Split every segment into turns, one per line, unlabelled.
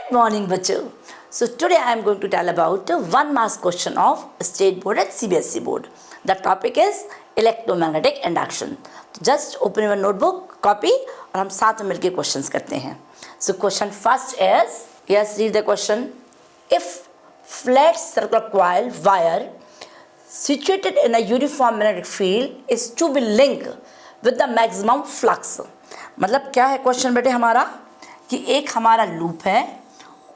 Good morning, बच्चों. So today I am going to tell about one marks question of State Board and CBSE Board. The topic is electromagnetic induction. Just open your notebook, copy और हम साथ में मिलकर questions करते हैं. So question first is, yes, read the question. If flat circular coil wire situated in a uniform magnetic field is to be linked with the maximum flux. मतलब क्या है क्वेश्चन बेटे हमारा कि एक हमारा लूप है,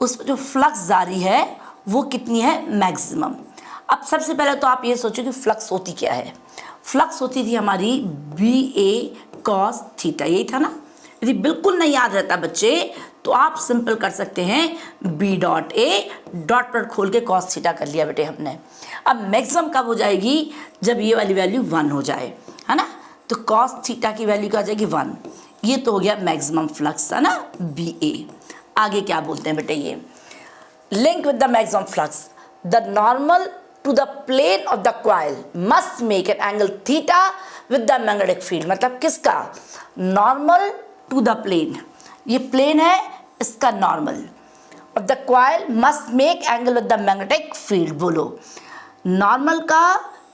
उस जो फ्लक्स जारी है वो कितनी है, मैक्सिमम. अब सबसे पहले तो आप ये सोचो कि फ्लक्स होती क्या है. फ्लक्स होती थी हमारी बी ए कॉस थीटा, यही था ना. यदि बिल्कुल नहीं याद रहता बच्चे तो आप सिंपल कर सकते हैं बी डॉट ए डॉट पर खोल के कॉस थीटा कर लिया बेटे हमने. अब मैक्सिमम कब हो जाएगी, जब ये वाली वैल्यू 1 हो जाए, है ना. तो कॉस थीटा की वैल्यू क्या आ जाएगी 1. ये तो हो गया मैक्सिमम फ्लक्स, है ना, बी ए. आगे क्या बोलते हैं बेटे, ये link with the maximum flux the normal to the plane of the coil must make an angle theta with the magnetic field. मतलब किसका, नॉर्मल टू द प्लेन, ये प्लेन है, इसका normal of the coil must make angle with the magnetic field. बोलो normal का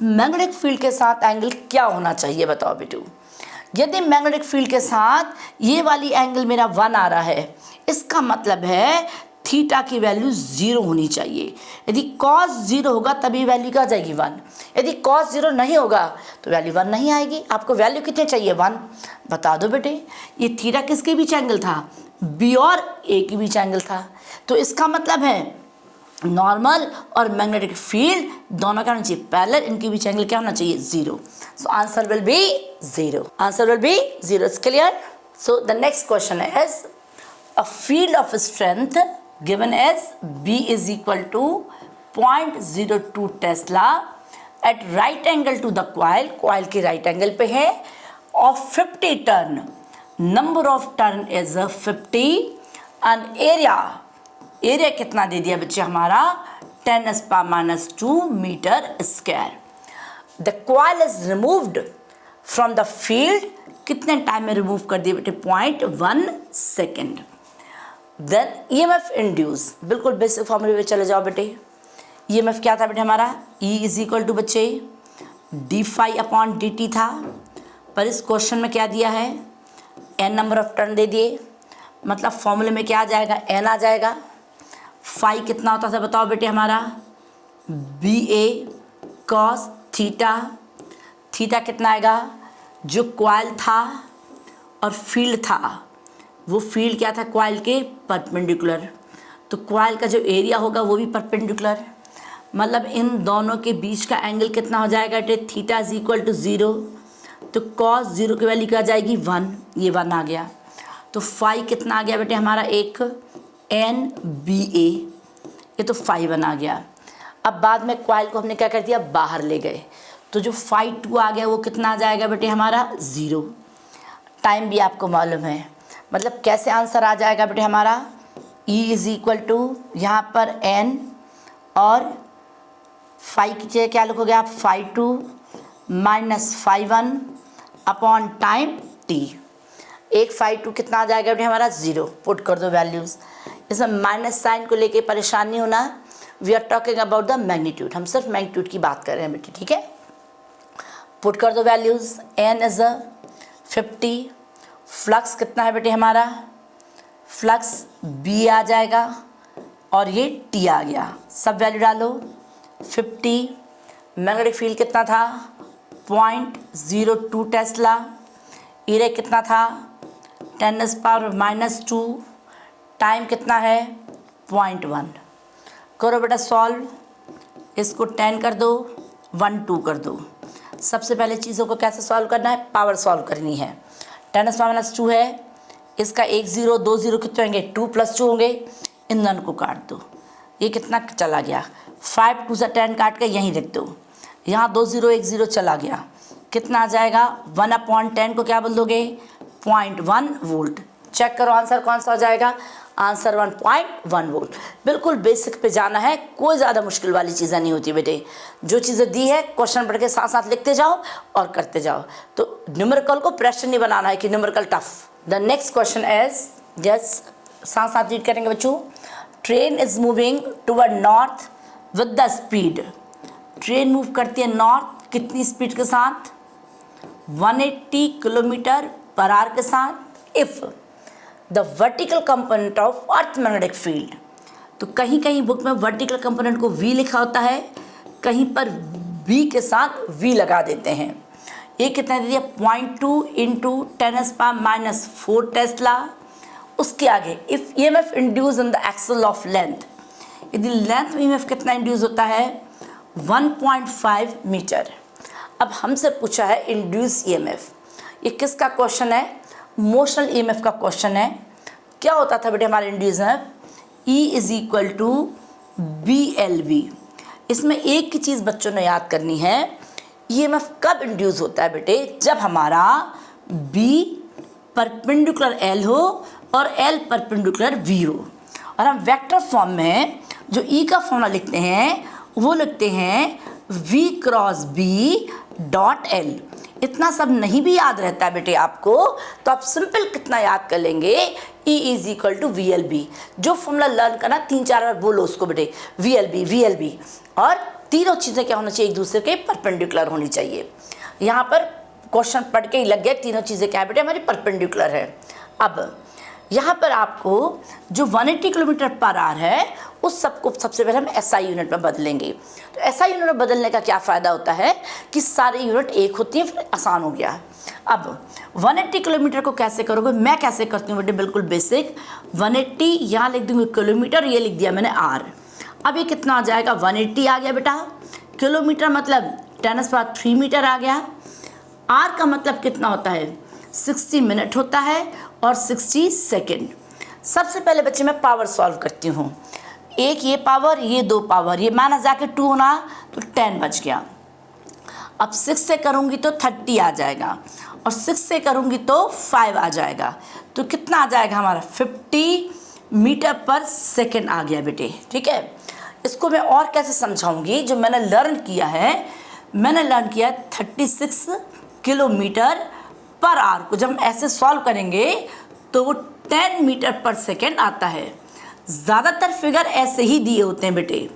magnetic field के साथ angle क्या होना चाहिए, बताओ बेटू. यदि मैग्नेटिक फील्ड के साथ ये वाली एंगल मेरा 1 आ रहा है, इसका मतलब है थीटा की वैल्यू 0 होनी चाहिए. यदि cos 0 होगा तभी वैल्यू क्या आ जाएगी 1. यदि cos 0 नहीं होगा तो वैल्यू 1 नहीं आएगी. आपको वैल्यू कितनी चाहिए, 1. बता दो बेटे, ये थीटा किसके बीच एंगल था, बी और ए के बीच एंगल था. तो इसका मतलब है नॉर्मल और मैग्नेटिक फील्ड दोनों क्या होना चाहिए, पैरेलल. इनके बीच एंगल क्या होना चाहिए, 0. So answer will be 0. Answer will be 0. It's clear. So the next question is a field of strength given as B is equal to 0.02 Tesla at right angle to the coil, coil के right angle पे है, of 50 turn, number of turn is 50 and area कितना दे दिया बच्चे हमारा 10⁻⁻² metre square. The coil is removed from the field, कितने time में रिमूव कर दिए बेटे, 0.1 सेकेंड. देन EMF इंड्यूस, बिल्कुल बेसिक फॉर्मूले पे चले जाओ बेटे. EMF क्या था बेटे हमारा, E इज इक्वल टू बच्चे d∅/dt था. पर इस क्वेश्चन में क्या दिया है, n नंबर ऑफ टर्न दे दिए. मतलब फॉर्मूले में क्या आ जाएगा, n आ जाएगा. फाई कितना होता था बताओ बेटे हमारा, B A cos theta. Theta कितना आएगा, जो कॉइल था और फील्ड था, वो फील्ड क्या था कॉइल के परपेंडिकुलर. तो कॉइल का जो एरिया होगा वो भी परपेंडिकुलर. मतलब इन दोनों के बीच का एंगल कितना हो जाएगा बेटे, थीटा इज इक्वल टू 0. तो कॉस 0 की वैल्यू क्या आ जाएगी 1. ये 1 आ गया. तो फाई कितना आ गया बेटे हमारा, एक एन बी ए, ये तो फाई 1 आ गया. अब बाद में कॉइल को हमने क्या कर दिया, बाहर ले गए. तो जो फाई 2 आ गया वो कितना आ जाएगा बेटे हमारा 0. टाइम भी आपको मालूम है. मतलब कैसे आंसर आ जाएगा बेटे हमारा, E इज इक्वल टू यहाँ पर n और फाई की जगह क्या लिखोगे आप, phi 2 minus phi 1 upon time t. एक फाई 2 कितना आ जाएगा बेटे हमारा 0. पुट कर दो वैल्यूज़. इसमें माइनस साइन को लेके परेशान नहीं होना. We are talking about the magnitude, हम सिर्फ मैग्नीट्यूड की बात कर रहे हैं बेटे, ठीक है. पुट कर दो वैल्यूज़. n is 50. फ्लक्स कितना है बेटे हमारा, फ्लक्स B आ जाएगा और ये T आ गया. सब वैल्यू डालो. 50. मैग्नेटिक फील्ड कितना था, 0.02 टेस्ला. एरिया कितना था 10⁻⁻². टाइम कितना है 0.1. करो बेटा सॉल्व. इसको 10 कर दो, 1 2 कर दो. सबसे पहले चीज़ों को कैसे सॉल्व करना है, पावर सॉल्व करनी है. 10⁻⁻² है, इसका 1 0 2 0 कितने होंगे, 2 + 2 होंगे. इन दोनों को काट दो. ये कितना चला गया, 5 2 से 10 काट के यहीं लिख दो. यहाँ 2 0 1 0 चला गया. कितना आ जाएगा, 1/10 को क्या बोल दोगे, 0.1 वोल्ट. चेक करो आंसर कौन सा हो जाएगा, आंसर 1.1 वोल्ट. बिल्कुल बेसिक पे जाना है, कोई ज़्यादा मुश्किल वाली चीज़ें नहीं होती बेटे. जो चीज़ें दी है क्वेश्चन पढ़ के साथ साथ लिखते जाओ और करते जाओ. तो न्यूमेरिकल को प्रेशर नहीं बनाना है कि numerical tough. The next question is, yes साथ साथ रीड करेंगे बच्चों. Train is moving toward north with the speed, train move करती है नॉर्थ कितनी स्पीड के साथ, 180 किलोमीटर पर आवर के साथ। If the vertical component of earth magnetic field, तो कहीं कहीं बुक में वर्टिकल कंपोनेंट को V लिखा होता है, कहीं पर V के साथ V लगा देते हैं। ये कितना दे दिया 0.2 इंटू 10⁻⁻4 टेस्ला। उसके आगे if EMF induce in the axle of length, यदि लेंथ में EMF कितना इंड्यूस होता है 1.5 मीटर। अब हमसे पूछा है इंड्यूस EMF, ये किसका क्वेश्चन है, मोशनल EMF का क्वेश्चन है। क्या होता था बेटे हमारा induce EMF, E is equal to BLV। इसमें एक ही चीज़ बच्चों ने याद करनी है, EMF कब इंड्यूस होता है बेटे, जब हमारा B परपेंडिकुलर L हो और L परपेंडिकुलर V हो। और हम वेक्टर फॉर्म में जो E का फॉर्मूला लिखते हैं वो लिखते हैं V cross B dot L। इतना सब नहीं भी याद रहता है बेटे आपको, तो आप सिंपल कितना याद कर लेंगे, E is equal to VLB। जो फॉर्मूला लर्न करना 3-4 बार बोलो उसको बेटे, VLB। और तीनों चीज़ें क्या होना चाहिए, एक दूसरे के परपेंडिकुलर होनी चाहिए। यहाँ पर क्वेश्चन पढ़ के ही लग गया, तीनों चीज़ें क्या है बेटे हमारी परपेंडिकुलर है। अब यहाँ पर आपको जो 180 किलोमीटर पर आवर है उस सबको सबसे पहले हम SI यूनिट में बदलेंगे। तो SI यूनिट में बदलने का क्या फ़ायदा होता है कि सारे यूनिट एक होती हैं, फिर आसान हो गया। अब 180 किलोमीटर को कैसे करोगे, मैं कैसे करती हूँ बेटे, बिल्कुल बेसिक। 180 यहाँ लिख दूँगी किलोमीटर, ये लिख दिया मैंने R। अब ये कितना आ जाएगा, 180 आ गया बेटा, किलोमीटर मतलब 10⁻³ मीटर आ गया। R का मतलब कितना होता है, 60 मिनट होता है और 60 सेकेंड। सबसे पहले बच्चे मैं पावर सॉल्व करती हूँ, एक ये पावर ये 2 पावर, ये माइनस जाके 2 होना तो 10 बच गया। अब 6 से करूँगी तो 30 आ जाएगा और 6 से करूँगी तो 5 आ जाएगा। तो कितना आ जाएगा हमारा 50 मीटर पर सेकेंड आ गया बेटे। ठीक है, इसको मैं और कैसे समझाऊंगी, जो मैंने लर्न किया है, मैंने लर्न किया 36 किलोमीटर पर आवर को जब हम ऐसे सॉल्व करेंगे तो वो 10 मीटर पर सेकेंड आता है। ज़्यादातर फिगर ऐसे ही दिए होते हैं बेटे।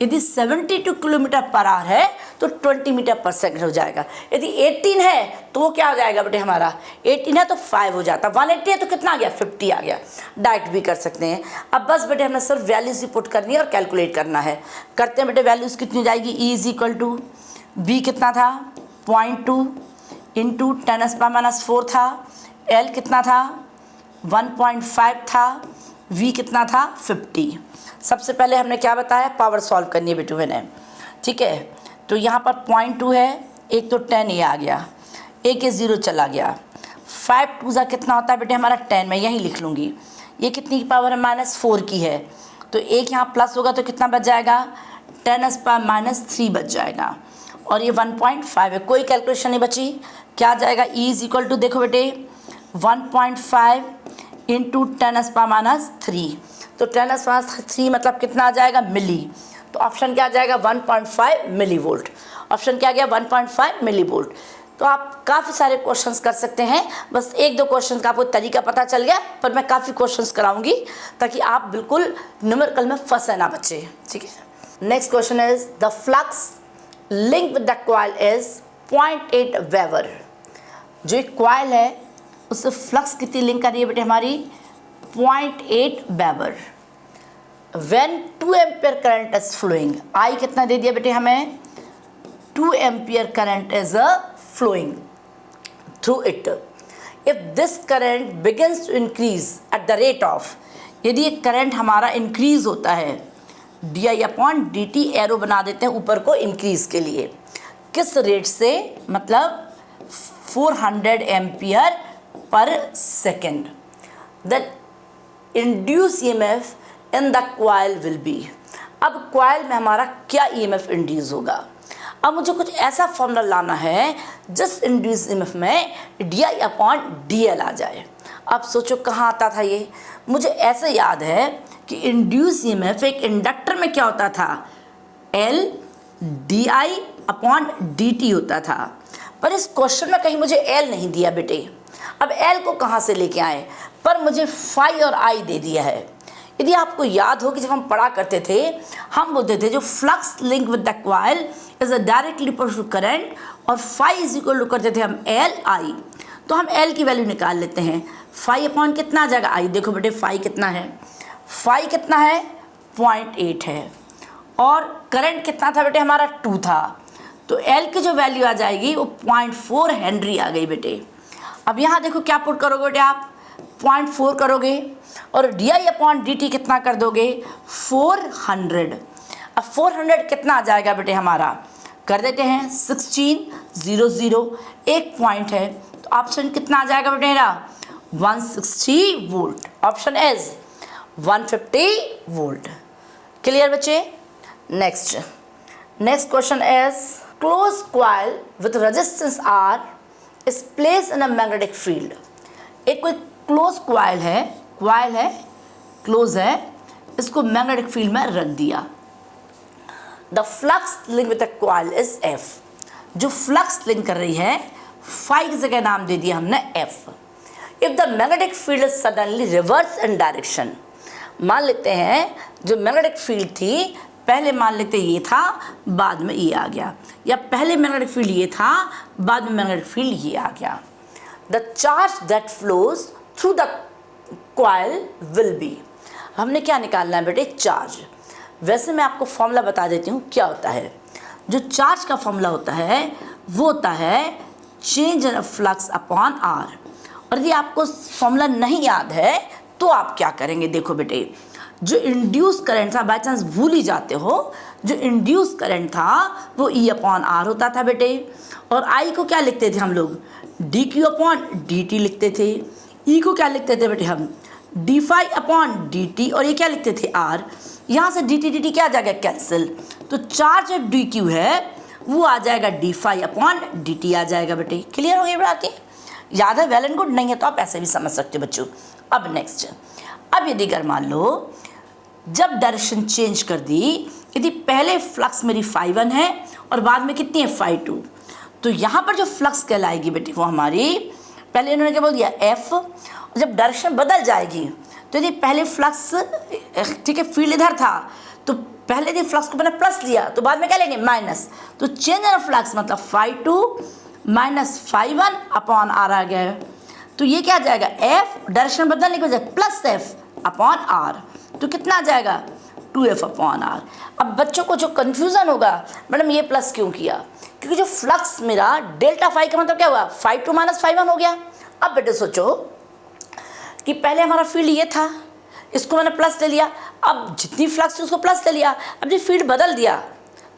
यदि 72 किलोमीटर पर आवर है तो 20 मीटर पर सेकेंड हो जाएगा। यदि 18 है तो वो क्या हो जाएगा बेटे हमारा, 18 है तो 5 हो जाता, 180 है तो कितना आ गया 50 आ गया। डायरेक्ट भी कर सकते हैं। अब बस बेटे हमें सिर्फ वैल्यूज़ ही पुट करनी है और कैलकुलेट करना है। करते हैं बेटे, वैल्यूज़ कितनी हो जाएगी, E is equal to B कितना था 0.2 इंटू 10⁻⁻4 था, L कितना था 1.5 था, V कितना था 50। सबसे पहले हमने क्या बताया, पावर सॉल्व करनी है बेटू मैंने। ठीक है, तो यहाँ पर 0.2 है, एक तो 10 ये आ गया, एक ये 0 चला गया। 5 2 कितना होता है बेटे हमारा 10, मैं यहीं लिख लूँगी। ये कितनी की पावर है -4 की है, तो एक यहाँ प्लस होगा तो कितना बच जाएगा 10⁻³ बच जाएगा। और ये 1.5 है, कोई कैलकुलेशन नहीं बची। क्या आ जाएगा, E इज इक्वल टू देखो बेटे 1.5 इंटू 10⁻³ तो 10⁻³ मतलब कितना आ जाएगा मिली। तो ऑप्शन क्या आ जाएगा 1.5 मिली वोल्ट। ऑप्शन क्या आ गया 1.5 मिली वोल्ट। तो आप काफ़ी सारे क्वेश्चंस कर सकते हैं, बस 1-2 क्वेश्चन का आपको तरीका पता चल गया, पर मैं काफ़ी क्वेश्चंस कराऊंगी ताकि आप बिल्कुल न्यूमेरिकल में फंसे ना बच्चे। ठीक है, next question is the flux link with the coil is 0.8 weber. जो एक कॉइल है उससे फ्लक्स कितनी लिंक कर रही है बेटे हमारी 0.8 weber. When 2 ampere current is flowing, I कितना दे दिया बेटे हमें 2 ampere current is flowing through it. If this current begins to increase at the rate of, यदि ये करंट हमारा इंक्रीज होता है di/dt एरो बना देते हैं ऊपर को इंक्रीज के लिए, किस रेट से, मतलब 400 ampere per second, the induce EMF in the coil will be. अब कॉइल में हमारा क्या EMF इंड्यूस होगा। अब मुझे कुछ ऐसा फॉर्मूला लाना है जिस इंड्यूस EMF में di/dl आ जाए। अब सोचो कहाँ आता था ये, मुझे ऐसे याद है कि इंड्यूस EMF एक इंडक्टर में क्या होता था L di/dt होता था, पर इस क्वेश्चन में कहीं मुझे L नहीं दिया बेटे। अब L को कहाँ से लेके आए, पर मुझे phi और I दे दिया है। यदि आपको याद हो कि जब हम पढ़ा करते थे, हम बोलते थे जो flux link with the coil is a directly proportional current, और फाई इज इक्वल टू करते थे हम एल आई। तो हम एल की वैल्यू निकाल लेते हैं। फाई अपॉन कितना आ जाएगा आई। देखो बेटे फाई कितना है, फाई कितना है 0.8 है, और करंट कितना था बेटे हमारा 2 था। तो एल की जो वैल्यू आ जाएगी वो 0.4 हेनरी आ गई बेटे। अब यहाँ देखो क्या पुट करोगे बेटे आप, 0.4 करोगे और D I upon D T कितना कर दोगे 400। अब 400 कितना आ जाएगा बेटे हमारा, कर देते हैं 1600, एक पॉइंट है तो ऑप्शन कितना आ जाएगा बेटे मेरा 160 volt. Option is 150 volt. Clear बच्चे। Next question is close coil with resistance R is place in a magnetic field. एक कोई क्लोज कॉइल है, क्लोज है, इसको मैग्नेटिक फील्ड में रख दिया। The flux link with the coil is F. जो फ्लक्स लिंक कर रही है फाई की जगह नाम दे दिया हमने F. If the magnetic field is suddenly reverse in direction, मान लेते हैं जो मैग्नेटिक फील्ड थी पहले मान लेते ये था, बाद में ये आ गया, या पहले मैग्नेटिक फील्ड ये था, बाद में मैग्नेटिक फील्ड ये आ गया। The charge that flows through the coil will B. हमने क्या निकालना है बेटे, चार्ज। वैसे मैं आपको फॉर्मूला बता देती हूँ क्या होता है। जो चार्ज का फॉर्मूला होता है वो होता है change in flux upon R. और यदि आपको फॉर्मूला नहीं याद है तो आप क्या करेंगे, देखो बेटे जो इंड्यूस करंट था, बाई चांस भूल ही जाते हो, जो इंड्यूस करंट था वो ई अपॉन आर होता था बेटे। और आई को क्या लिखते थे हम लोग, D Q upon D T लिखते थे। ई को क्या लिखते थे बेटे हम, D phi upon D T, और ये क्या लिखते थे आर। यहाँ से डी टी क्या आ जाएगा कैंसिल, तो चार्ज डी क्यू है वो आ जाएगा D phi upon D T आ जाएगा बेटे। क्लियर हो गई बात, याद है, वेल एंड गुड, नहीं है तो आप ऐसे भी समझ सकते हो बच्चों। अब नेक्स्ट, अब यदि अगर मान लो जब डायरेक्शन चेंज कर दी, यदि पहले फ्लक्स मेरी फाई 1 है और बाद में कितनी है फाई 2, तो यहाँ पर जो फ्लक्स कहलाएगी बेटी वो हमारी, पहले इन्होंने क्या बोल दिया एफ, जब डायरेक्शन बदल जाएगी तो यदि पहले फ्लक्स, ठीक है फील्ड इधर था तो पहले यदि फ्लक्स को मैंने प्लस लिया तो बाद में क्या लेंगे माइनस, तो चेंज इन फ्लक्स मतलब phi 2 minus phi 1 upon R आ गया। तो ये क्या आ जाएगा, एफ डायरेक्शन बदलने की वजह प्लस एफ अपॉन आर, तो कितना आ जाएगा 2f अपॉन आर। अब बच्चों को जो कन्फ्यूज़न होगा, मैडम ये प्लस क्यों किया, क्योंकि जो फ्लक्स मेरा डेल्टा फाई का मतलब क्या हुआ, फाई 2 माइनस फाई 1 हो गया। अब बेटे सोचो कि पहले हमारा फील्ड ये था, इसको मैंने प्लस ले लिया, अब जितनी फ्लक्स थी उसको प्लस ले लिया, अब जब फील्ड बदल दिया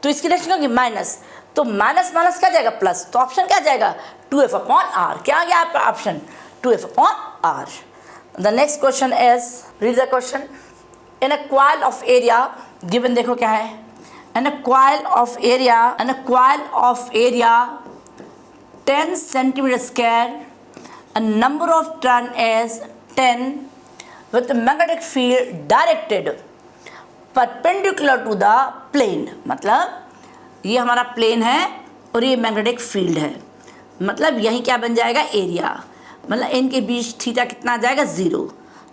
तो इसकी डायरेक्शन क्या होगी माइनस, तो माइनस माइनस क्या जाएगा प्लस, तो ऑप्शन क्या जाएगा 2f अपॉन आर। क्या आ गया आपका option 2f upon R. The next question is, read the question. In a coil of area given, देखो क्या है, in a coil of area 10 centimetre square, a number of turn is 10 with the magnetic field directed perpendicular to the plane। मतलब ये हमारा plane है और ये magnetic field है, मतलब यहीं क्या बन जाएगा एरिया, मतलब इनके बीच थीटा कितना आ जाएगा 0।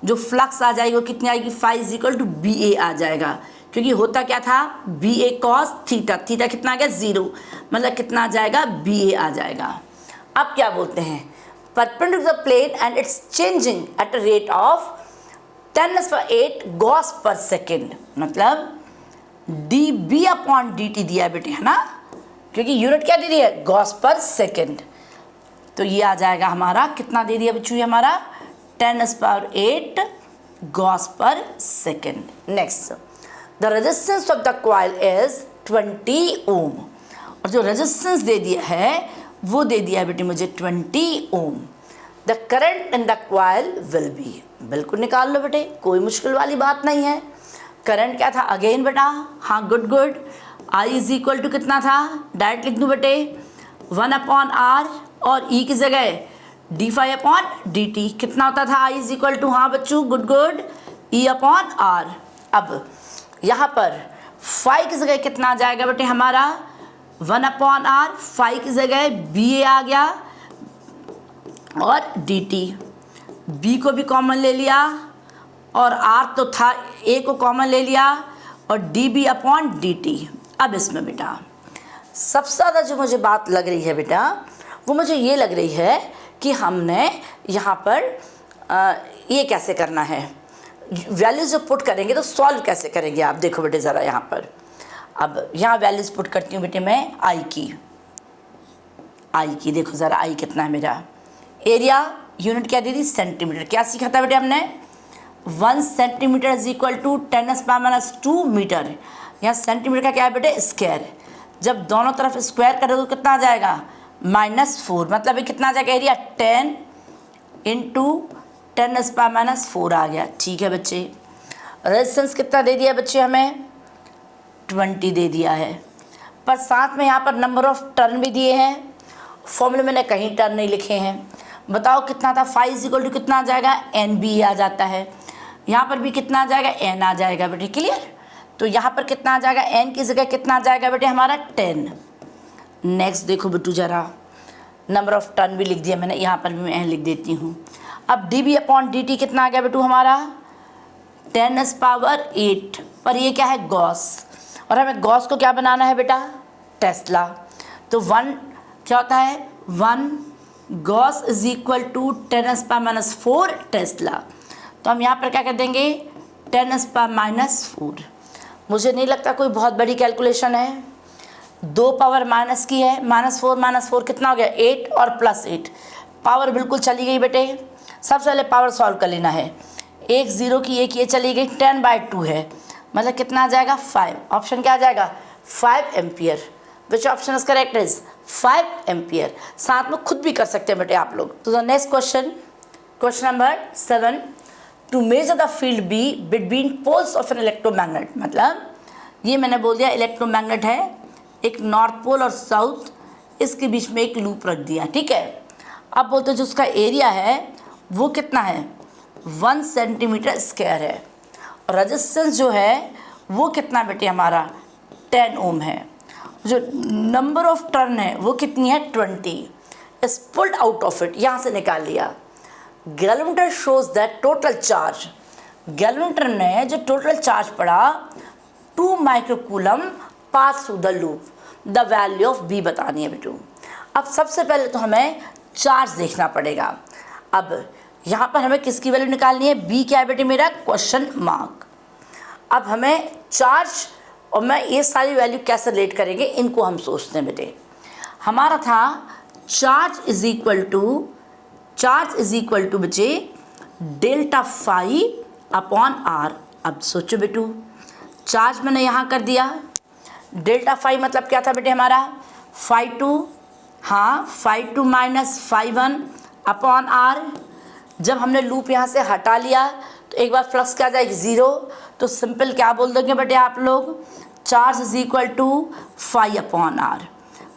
जो फ्लक्स आ जाएगी वो कितनी आएगी, phi is equal to B A आ जाएगा, क्योंकि होता क्या था B A cos theta, theta कितना आ गया 0, मतलब कितना आ जाएगा बी ए आ जाएगा। अब क्या बोलते हैं, perpendicular to the plane and it's changing at a rate of 10⁸ Gauss पर सेकेंड, मतलब dB अपॉन dt दिया है बेटे, है ना, क्योंकि यूनिट क्या दे दी है गॉस पर सेकेंड। तो ये आ जाएगा हमारा कितना दे दिया बच्चों, हमारा 10⁸ गॉस पर second. Next, the resistance of the coil is 20 ओम, और जो रेजिस्टेंस दे दिया है वो दे दिया है बेटे मुझे 20 ohm. The current in the coil will be, बिल्कुल निकाल लो बेटे, कोई मुश्किल वाली बात नहीं है। करंट क्या था अगेन बेटा, हाँ good, I is equal to कितना था, डायरेक्ट लिख दूँ बेटे 1 अपॉन आर, और ई की जगह D phi upon D T, कितना होता था आई इज इक्वल टू, हाँ बच्चों गुड, ई अपॉन आर। अब यहाँ पर फाई की जगह कितना आ जाएगा बेटे हमारा 1 अपॉन आर, फाई की जगह बी ए आ गया और डी टी, बी को भी कॉमन ले लिया और आर तो था, ए को कॉमन ले लिया और D B upon D T. अब इसमें बेटा सबसे ज़्यादा जो मुझे बात लग रही है बेटा, वो मुझे ये लग रही है कि हमने यहाँ पर ये कैसे करना है, वैल्यूज़ जो पुट करेंगे तो सॉल्व कैसे करेंगे। आप देखो बेटे ज़रा यहाँ पर, अब यहाँ वैल्यूज़ पुट करती हूँ बेटे मैं आई की देखो ज़रा आई कितना है मेरा। एरिया यूनिट क्या दी थी, सेंटीमीटर। क्या सीखा था बेटे हमने, 1 centimetre is equal to 10⁻² metre. यहाँ सेंटीमीटर का क्या है बेटे, स्क्वायर। जब दोनों तरफ स्क्वायर करोगे तो कितना आ जाएगा, -4। मतलब ये कितना आ जाएगा एरिया, 10 × 10⁻⁴ आ गया। ठीक है बच्चे। रेजिस्टेंस कितना दे दिया बच्चे हमें, 20 दे दिया है, पर साथ में यहाँ पर नंबर ऑफ टर्न भी दिए हैं। फॉर्मूले मैंने कहीं टर्न नहीं लिखे हैं। बताओ कितना था, फाई इज इक्वल टू कितना आ जाएगा, एन बी आ जाता है। यहाँ पर भी कितना आ जाएगा, एन आ जाएगा बेटे। क्लियर। तो यहाँ पर कितना आ जाएगा, एन की जगह कितना आ जाएगा बेटे हमारा, 10। नेक्स्ट देखो बेटू ज़रा, नंबर ऑफ टर्न भी लिख दिया मैंने, यहाँ पर भी मैं एन लिख देती हूँ। अब D B upon D T कितना आ गया बेटू हमारा, 10⁸ पर ये क्या है, गॉस। और हमें गॉस को क्या बनाना है बेटा, टेस्ला। तो 1 क्या होता है, 1 gauss is equal to 10⁻⁴ tesla. तो हम यहाँ पर क्या कर देंगे, 10⁻⁻⁴। मुझे नहीं लगता कोई बहुत बड़ी कैलकुलेशन है। 2 पावर माइनस की है, -4 कितना हो गया, 8 और +8। पावर बिल्कुल चली गई बेटे। सबसे पहले पावर सॉल्व कर लेना है। 1 0 की एक ये चली गई, 10/2 है, मतलब कितना आ जाएगा, 5। ऑप्शन क्या आ जाएगा, 5 ampere. Which option is correct is 5 ampere. साथ में खुद भी कर सकते हैं बेटे आप लोग। तो the next question, question number 7, to measure the field B between poles of an electromagnet. मतलब ये मैंने बोल दिया इलेक्ट्रोमैग्नेट है, एक नॉर्थ पोल और साउथ, इसके बीच में एक लूप रख दिया। ठीक है। अब बोलते हैं जो उसका एरिया है वो कितना है, 1 सेंटीमीटर स्क्वायर है। और रेजिस्टेंस जो है वो कितना बेटे हमारा, 10 ओम है। जो नंबर ऑफ टर्न है वो कितनी है, 20। Is pulled out of it, यहाँ से निकाल लिया। Galvanometer shows that total charge, galvanometer ने जो टोटल चार्ज पड़ा 2 microcoulomb pass through the loop. The value of B बतानी है बेटू। अब सबसे पहले तो हमें चार्ज देखना पड़ेगा। अब यहाँ पर हमें किसकी वैल्यू निकालनी है, बी क्या है बेटे मेरा, क्वेश्चन मार्क। अब हमें चार्ज और मैं ये सारी वैल्यू कैसे रिलेट करेंगे, इनको हम सोचते हैं बेटे। हमारा था चार्ज इज इक्वल टू बच्चे डेल्टा फाई अपॉन आर। अब सोचो बेटू, चार्ज मैंने यहाँ कर दिया, डेल्टा फाई मतलब क्या था बेटे हमारा, φ2, हाँ φ2 माइनस φ1 अपॉन आर। जब हमने लूप यहाँ से हटा लिया तो एक बार फ्लक्स क्या आ जाएगी, 0। तो सिंपल क्या बोल दोगे बेटे आप लोग, charge is equal to phi upon R.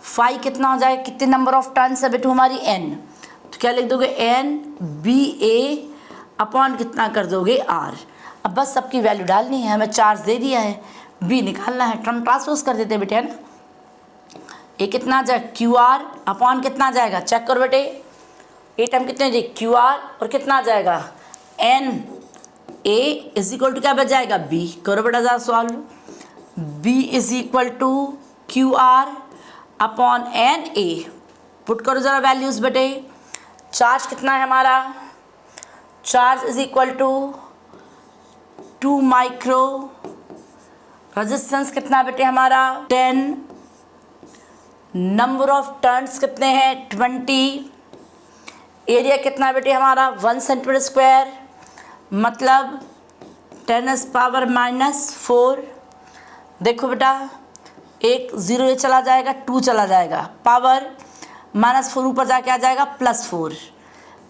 Phi कितना हो जाएगा, कितने नंबर ऑफ टर्न्स है बेटू हमारी, n। तो क्या लिख दोगे, n बी ए अपॉन कितना कर दोगे, r। अब बस सबकी वैल्यू डालनी है, हमें चार्ज दे दिया है, b निकालना है, टर्म ट्रांसपोज कर देते हैं बेटे, है ना। ये कितना आ जाएगा, क्यू आर अपॉन कितना आ जाएगा, चेक करो बेटे, ये टर्म कितने जी, क्यू आर और कितना आ जाएगा, n a is equal to क्या बच जाएगा, b। करो बेटा ज़रा solve, b is equal to Q R upon n a। Put करो ज़रा वैल्यूज़ बेटे। चार्ज कितना है हमारा, charge is equal to 2 micro, resistance कितना बेटे हमारा 10, नंबर ऑफ टर्न्स कितने हैं 20, एरिया कितना बेटे हमारा 1 सेंटीमीटर स्क्वायर, मतलब 10⁻⁻⁴। देखो बेटा, एक 0 ये चला जाएगा, 2 चला जाएगा, पावर -4 ऊपर जाके आ जाएगा +4,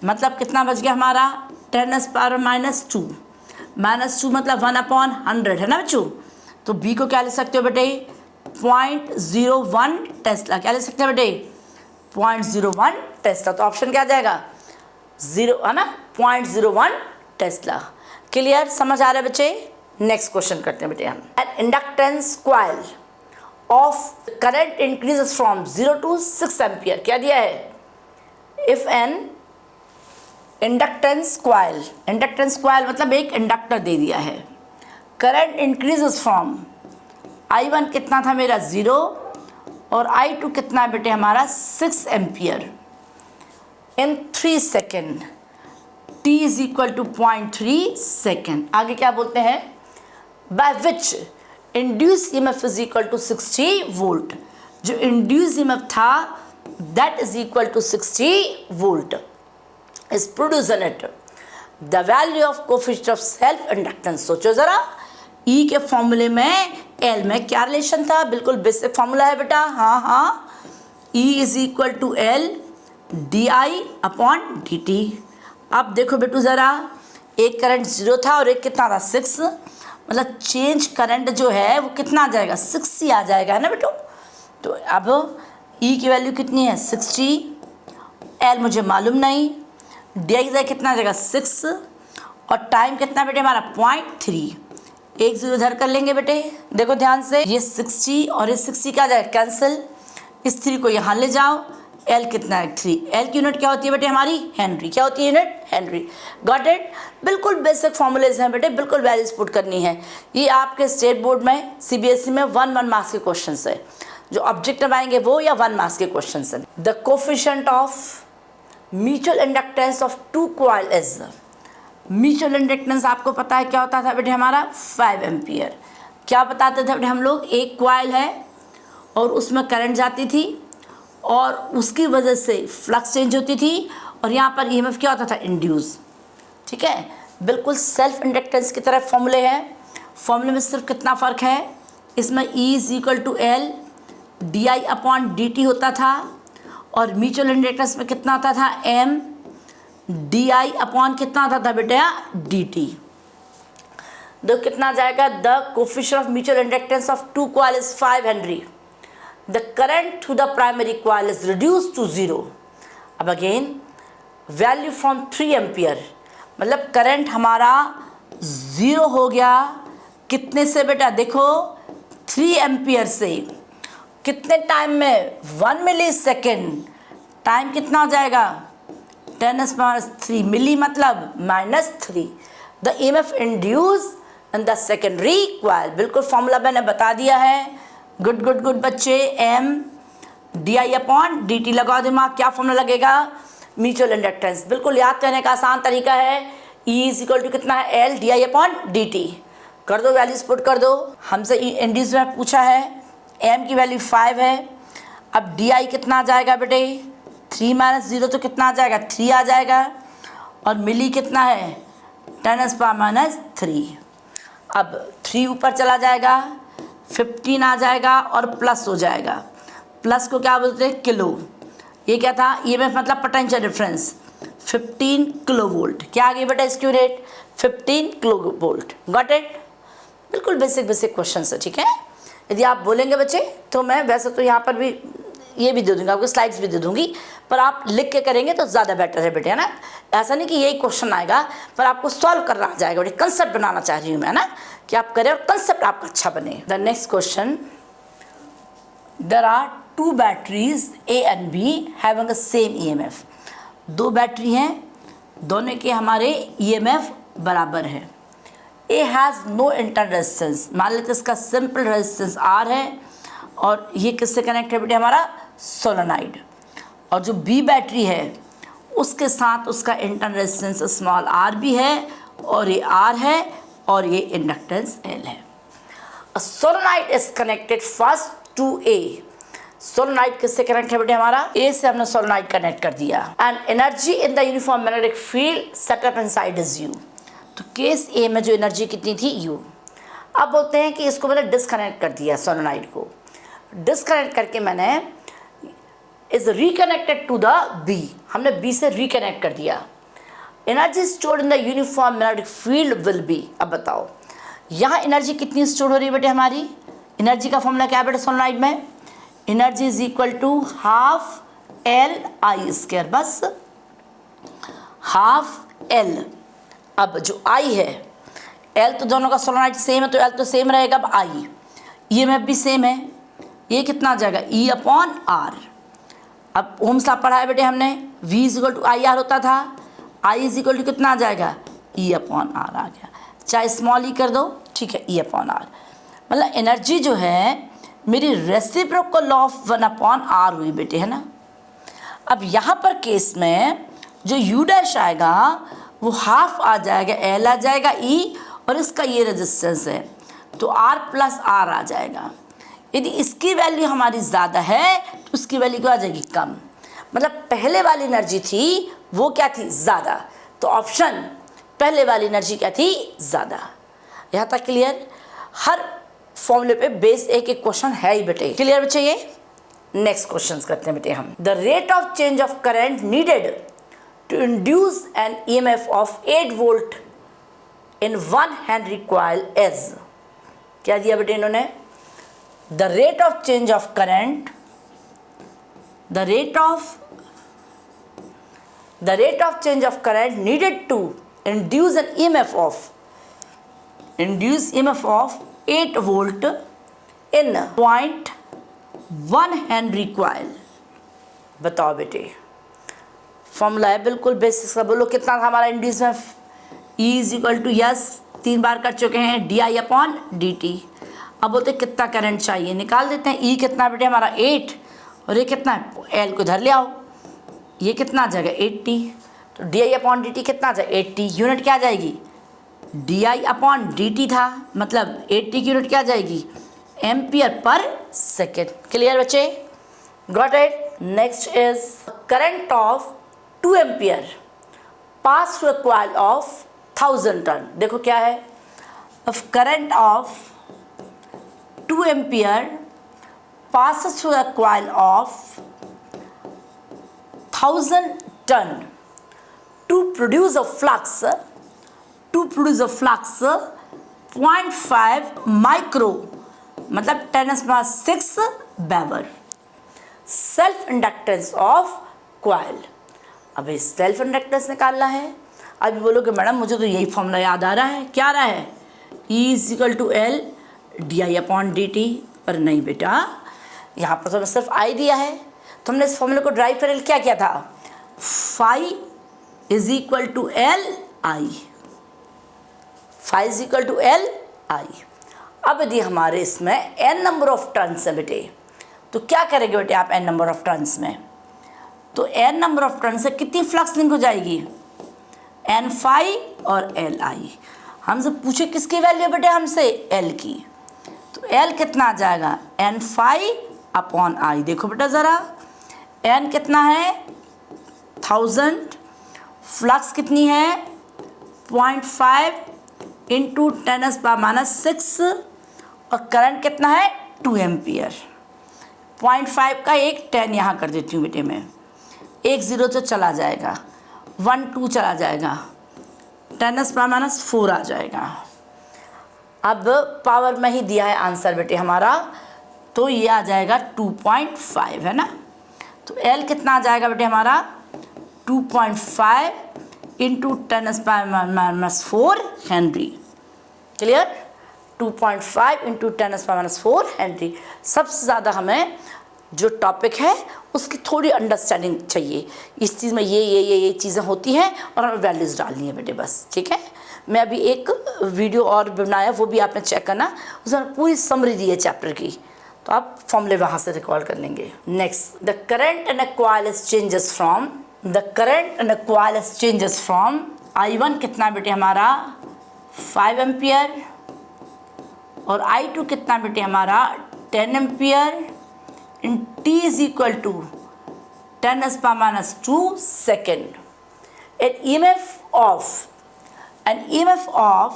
मतलब कितना बच गया हमारा 10⁻⁻² -2 मतलब 1/100 है ना बच्चों। तो बी को क्या ले सकते हो बेटे, 0.01 टेस्ला। क्या ले सकते हैं बेटे, 0.01 टेस्ला। तो ऑप्शन क्या आ जाएगा, 0 है ना, 0.01 टेस्ला। क्लियर, समझ आ रहा है बच्चे। नेक्स्ट क्वेश्चन करते हैं बेटे हम। An inductance coil of current increases from 0 to 6 ampere. क्या दिया है, इफ एन इंडक्टेंस कॉइल मतलब एक इंडक्टर दे दिया है। करंट इंक्रीजेस फ्रॉम I1 कितना था मेरा 0 और I2 कितना है बेटे हमारा 6 ampere in 3 second, t is equal to 0.3 second. आगे क्या बोलते हैं, by which induce EMF is equal to 60 volt. जो इंड्यूस EMF था that is equal to 60 volt is produce in it. The value of coefficient of self inductance. सोचो जरा, E के फॉर्मूले में L में क्या रिलेशन था, बिल्कुल बेसिक फॉर्मूला है बेटा। हाँ, E is equal to L di/dt। अब देखो बेटू ज़रा, एक करंट 0 था और एक कितना था 6, मतलब चेंज करंट जो है वो कितना आ जाएगा 60 आ जाएगा, है ना बेटू। तो अब E की वैल्यू कितनी है 60, L मुझे मालूम नहीं, di कितना आ जाएगा 6 और टाइम कितना बेटे हमारा 0.3। एक 0 इधर कर लेंगे बेटे, देखो ध्यान से, ये 60 और ये 60 क्या आ जाएगा कैंसिल, इस 3 को यहाँ ले जाओ, L कितना है 3। L की यूनिट क्या होती है बेटे हमारी हेनरी। क्या होती है यूनिट हेनरी। Got it. बिल्कुल बेसिक फॉर्मूलेज हैं बेटे, बिल्कुल वैल्यूज पुट करनी है। ये आपके स्टेट बोर्ड में CBSE में 1 मार्क्स के क्वेश्चन है, जो ऑब्जेक्टिव आएंगे वो या 1 मार्क्स के क्वेश्चन है। The coefficient of mutual inductance of 2 coil is. Mutual inductance आपको पता है क्या होता था बेटे हमारा 5 एम्पियर। क्या बताते थे बेटे हम लोग, एक कॉइल है और उसमें करंट जाती थी और उसकी वजह से फ्लक्स चेंज होती थी और यहाँ पर EMF क्या होता था इंड्यूस। ठीक है, बिल्कुल सेल्फ इंडक्टेंस की तरह फॉर्मूले हैं। फॉर्मूले में सिर्फ कितना फ़र्क है, इसमें E is equal to L di/dt होता था और म्यूचुअल इंडक्टेंस में कितना होता था M di/ कितना होता था बेटा dt। दो कितना आ जाएगा, the coefficient of mutual inductance of 2 coil is 5 Henry. The current through the primary coil is reduced to 0. अब again value from 3 एम्पियर, मतलब करंट हमारा 0 हो गया कितने से बेटा, देखो 3 एम्पियर से। कितने टाइम में 1 मिली सेकेंड। टाइम कितना हो जाएगा 10⁻³ मिली मतलब -3। The EMF induce in the secondary coil. बिल्कुल फॉर्मूला मैंने बता दिया है। गुड गुड गुड बच्चे, M di/dt लगा दिमाग, क्या फॉर्मूला लगेगा म्यूचुअल इंडक्टेंस। बिल्कुल याद करने का आसान तरीका है, E इज इक्वल टू कितना है L di/dt। कर दो, वैल्यूज पुट कर दो। हमसे इंड्यूस में पूछा है, M की वैल्यू 5 है। अब di कितना आ जाएगा बेटे 3 - 0 तो कितना आ जाएगा 3 आ जाएगा और मिली कितना है 10⁻³ अब 3 ऊपर चला जाएगा 15 आ जाएगा और प्लस हो जाएगा। प्लस को क्या बोलते हैं किलो। ये क्या था EMF मतलब पोटेंशियल डिफरेंस 15 किलो वोल्ट। क्या आ गई बेटा इसकी unit 15 kilo volt. Got it. बिल्कुल बेसिक क्वेश्चन है। ठीक है, यदि आप बोलेंगे बच्चे तो मैं वैसे तो यहाँ पर भी ये भी दे दूँगी, आपको स्लाइड्स भी दे दूँगी, पर आप लिख के करेंगे तो ज़्यादा बेटर है बेटे, है ना। ऐसा नहीं कि यही क्वेश्चन आएगा पर आपको सॉल्व करना आ जाएगा बेटे। कंसेप्ट बनाना चाह रही हूँ मैं, ना, कि आप करें और कंसेप्ट आपका अच्छा बने। The next question, there are 2 batteries A and B having a same EMF। 2 battery हैं, दोनों के हमारे EMF बराबर है। A has no internal resistance. मान लेते इसका सिंपल रेजिस्टेंस R है और ये किससे कनेक्ट है बेटे हमारा सोलेनॉइड। और जो B बैटरी है उसके साथ उसका इंटरनल रेजिस्टेंस स्मॉल r भी है और ये R है और ये इंडक्टेंस L है। Solenoid is connected first to A। Solenoid किससे कनेक्ट है बेटे हमारा A से हमने सोलेनॉइड कनेक्ट कर दिया। And energy in the uniform magnetic field setup inside is U। तो केस A में जो एनर्जी कितनी थी U। अब बोलते हैं कि इसको मैंने डिसकनेक्ट कर दिया, सोलेनॉइड को डिसकनेक्ट करके मैंने is reconnected to the B। हमने B से रिकनेक्ट कर दिया। Energy stored in the uniform magnetic field will be. अब बताओ यहाँ एनर्जी कितनी स्टोर हो रही है बेटे हमारी। एनर्जी का फॉर्मूला क्या है बेटे सोलेनॉइड में, energy is equal to ½ Li², बस ½ L। अब जो I है L तो दोनों का सोलेनॉइड सेम है तो L तो सेम रहेगा। अब I EMF भी सेम है, ये कितना आ जाएगा E/R। अब ओम्स लॉ पढ़ा है बेटे हमने, V = IR होता था। I इज इक्वल टू कितना आ जाएगा, E अपॉन आर आ गया, चाहे स्मॉल ई कर दो, ठीक है, E अपॉन आर। मतलब एनर्जी जो है मेरी रेसिप्रोकल ऑफ 1 अपॉन आर हुई बेटे, है ना। अब यहाँ पर केस में जो U डैश आएगा वो हाफ आ जाएगा, L आ जाएगा E, और इसका ये रेजिस्टेंस है तो R प्लस R आ जाएगा। यदि इसकी वैल्यू हमारी ज़्यादा है तो उसकी वैल्यू क्या आ जाएगी, कम। मतलब पहले वाली एनर्जी थी वो क्या थी, ज़्यादा, तो ऑप्शन पहले वाली एनर्जी क्या थी, ज़्यादा। यहाँ तक क्लियर। हर फॉर्मूले पे बेस एक एक क्वेश्चन है ही बेटे, क्लियर बच्चे। ये नेक्स्ट क्वेश्चन करते हैं बेटे हम। The rate of change of current needed to induce an EMF of 8 volt in 1 henry coil is, क्या दिया बेटे इन्होंने, the rate of change of current, the rate of change of current needed to induce an EMF of 8 volt in 0.1 henry coil. बताओ बेटे, formula है बिल्कुल basics का। बोलो कितना था हमारा इंड्यूस में, E is equal to, yes 3 बार कर चुके हैं, DI अपॉन DT। अब बोलते कितना करंट चाहिए, निकाल देते हैं। E कितना बेटे हमारा 8, और ये कितना है, L को इधर ले आओ, ये कितना आ जाएगा 80, तो DI अपॉन DT कितना आ जाएगा 80। यूनिट क्या आ जाएगी, DI अपॉन DT था, मतलब 80 की यूनिट क्या आ जाएगी, एम्पियर पर सेकेंड। क्लियर बच्चे, got it. Next is current of 2 ampere pass through a coil of 1000 turn. देखो क्या है, current of 2 ampere passes through a coil of 1000 ton to produce a flux 0.5 micro, मतलब 10⁻6 weber. Self inductance of coil. अभी self inductance निकालना है। अभी बोलोगे madam मुझे तो यही फॉर्मूला याद आ रहा है, क्या आ रहा है, E is equal to L DI upon DT, पर नहीं बेटा, यहाँ पर तो हमने सिर्फ I दिया है, तो हमने इस फॉर्मूले को ड्राइव करने क्या किया था, phi is equal to L I, phi is equal to L I। अब यदि हमारे इसमें n नंबर ऑफ टर्न्स है बेटे, तो क्या करेंगे बेटे आप n नंबर ऑफ टर्न्स में, तो n नंबर ऑफ टर्न्स से कितनी फ्लक्स लिंक हो जाएगी, N फाई और L I। हमसे पूछे किसकी वैल्यू बेटे, हमसे L की, तो L कितना आ जाएगा, N फाई अपॉन I। देखो बेटा ज़रा, N कितना है 1000, फ्लक्स कितनी है 0.5 इंटू 10⁻⁻6, और करंट कितना है 2 एम्पियर। 0.5 का एक 10 यहाँ कर देती हूँ बेटे मैं, 1 0 तो चला जाएगा, 1 2 चला जाएगा, 10⁻⁻4 आ जाएगा। अब पावर में ही दिया है आंसर बेटे हमारा, तो ये आ जाएगा 2.5, है ना। तो L कितना आ जाएगा बेटे हमारा 2.5 into 10⁻⁻4 Henry. Clear, 2.5 into 10⁻�4 Henry. सबसे ज़्यादा हमें जो टॉपिक है उसकी थोड़ी अंडरस्टैंडिंग चाहिए, इस चीज़ में ये चीज़ें होती हैं और हमें वैल्यूज़ डालनी है बेटे, बस ठीक है। मैं अभी एक वीडियो और बनाया, वो भी आपने चेक करना, उसमें पूरी समरी दी है चैप्टर की, तो आप फॉर्मूले वहाँ से रिकॉर्ड कर लेंगे। Next, the current in a coil changes from I1 कितना बेटे हमारा 5 एम्पियर, और I2 कितना बेटे हमारा 10 ampere, in T is equal to 10⁻⁻2 second. An EMF of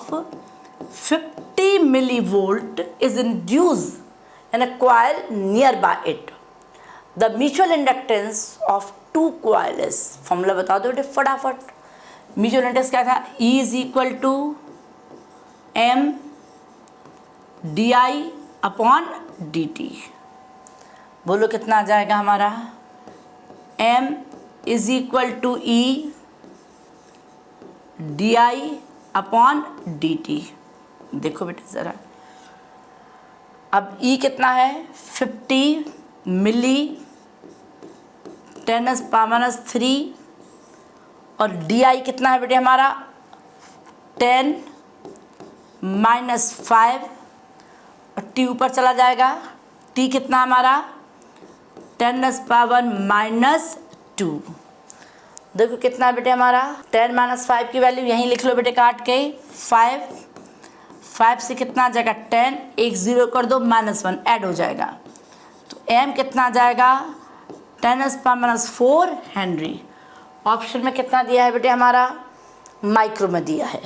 50 millivolt is induced in a coil nearby it. The mutual inductance of 2 coils. Formula बता दो बेटे फटाफट। म्यूचुअल इंडक्टेंस क्या था, E is equal to M DI upon DT। बोलो कितना आ जाएगा हमारा, M is equal to E DI upon DT। देखो बेटे ज़रा, अब E कितना है 50 मिली 10⁻³ और DI कितना है बेटे हमारा 10 - 5 और T ऊपर चला जाएगा। T कितना हमारा 10⁻⁻² देखो कितना बेटे हमारा 10 - 5 की वैल्यू यहीं लिख लो बेटे काट के 5 से कितना आ जाएगा 10 एक 0 कर दो -1 ऐड हो जाएगा तो M कितना आ जाएगा 10⁻⁴ हेनरी। ऑप्शन में कितना दिया है बेटे हमारा माइक्रो में दिया है।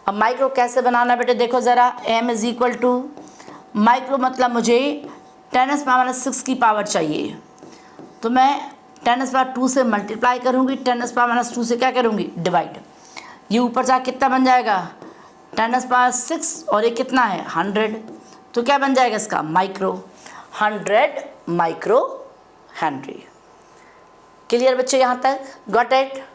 अब माइक्रो कैसे बनाना बेटे देखो ज़रा M = माइक्रो मतलब मुझे 10⁻⁶ की पावर चाहिए तो मैं 10⁻² से मल्टीप्लाई करूँगी 10⁻² से क्या करूँगी डिवाइड। ये ऊपर जा कितना बन जाएगा 10⁻⁶ और ये कितना है 100 तो क्या बन जाएगा इसका माइक्रो 100 माइक्रो हेनरी। क्लियर बच्चे यहाँ तक गॉट इट।